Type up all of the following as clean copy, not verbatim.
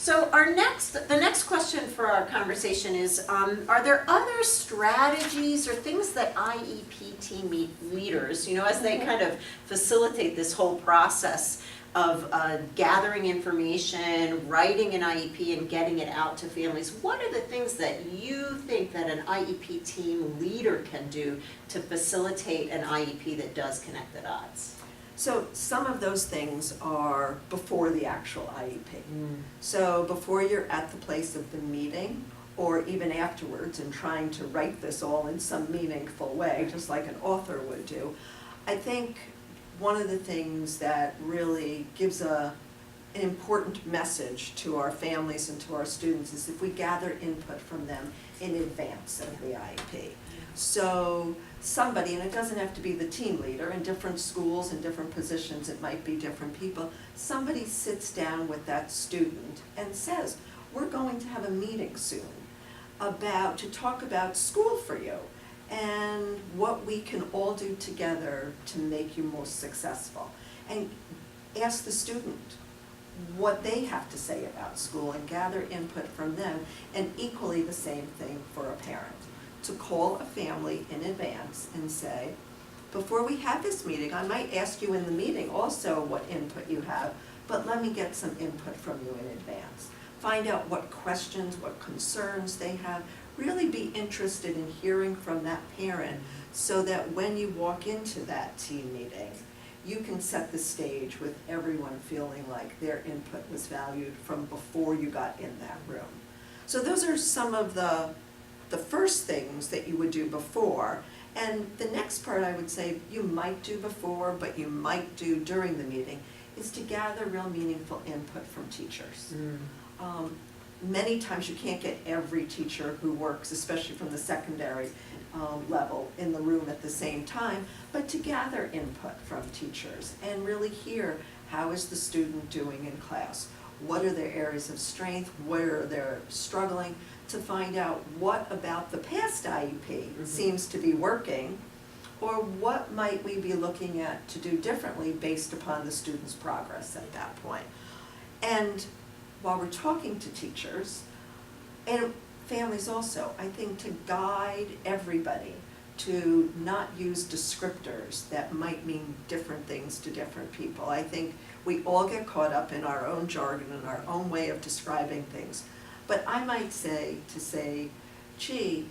So the next question for our conversation is, are there other strategies or things that IEP team leaders, as they kind of facilitate this whole process of gathering information, writing an IEP and getting it out to families, what are the things that you think that an IEP team leader can do to facilitate an IEP that does connect the dots? So some of those things are before the actual IEP. So before you're at the place of the meeting, or even afterwards and trying to write this all in some meaningful way, just like an author would do, I think one of the things that really gives an important message to our families and to our students is if we gather input from them in advance of the IEP. So somebody, and it doesn't have to be the team leader, in different schools and different positions it might be different people, somebody sits down with that student and says, we're going to have a meeting soon to talk about school for you and what we can all do together to make you most successful. And ask the student what they have to say about school and gather input from them, and equally the same thing for a parent. To call a family in advance and say, before we have this meeting, I might ask you in the meeting also what input you have, but let me get some input from you in advance. Find out what questions, what concerns they have. Really be interested in hearing from that parent so that when you walk into that team meeting, you can set the stage with everyone feeling like their input was valued from before you got in that room. So those are some of the first things that you would do before. And the next part I would say you might do before, but you might do during the meeting, is to gather real meaningful input from teachers. Many times you can't get every teacher who works, especially from the secondary level, in the room at the same time, but to gather input from teachers and really hear how is the student doing in class, what are their areas of strength, where they're struggling, to find out what about the past IEP seems to be working, or what might we be looking at to do differently based upon the student's progress at that point. And while we're talking to teachers, and families also, I think to guide everybody to not use descriptors that might mean different things to different people. I think we all get caught up in our own jargon and our own way of describing things. But I might say, gee,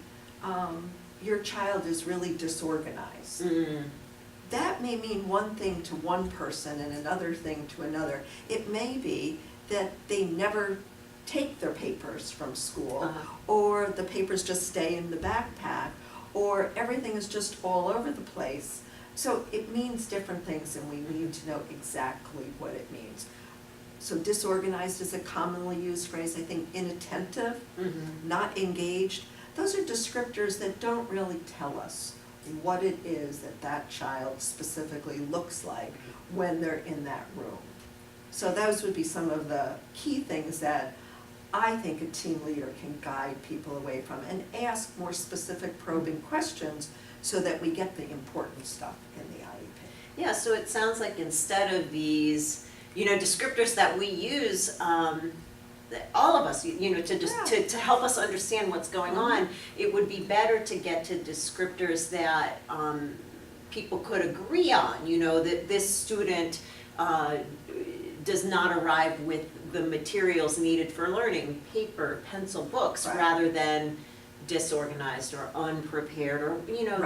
your child is really disorganized. That may mean one thing to one person and another thing to another. It may be that they never take their papers from school, or the papers just stay in the backpack, or everything is just all over the place. So it means different things, and we need to know exactly what it means. So disorganized is a commonly used phrase. I think inattentive, not engaged. Those are descriptors that don't really tell us what it is that that child specifically looks like when they're in that room. So those would be some of the key things that I think a team leader can guide people away from, and ask more specific probing questions so that we get the important stuff in the IEP. Yeah, so it sounds like instead of these, descriptors that we use, that all of us, to help us understand what's going on, it would be better to get to descriptors that people could agree on, that this student does not arrive with the materials needed for learning, paper, pencil, books, rather than disorganized or unprepared, or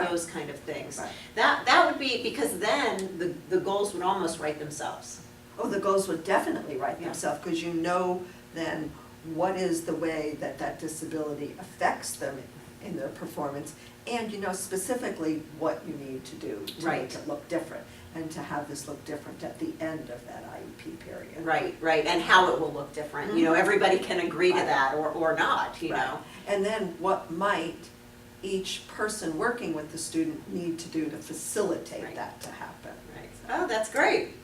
those kind of things. That would be, because then the goals would almost write themselves. Oh, the goals would definitely write themselves, because you know then what is the way that that disability affects them in their performance, and you know specifically what you need to do to make it look different, and to have this look different at the end of that IEP period. Right, and how it will look different. Everybody can agree to that or not, know. And then what might each person working with the student need to do to facilitate that to happen. Oh, that's great.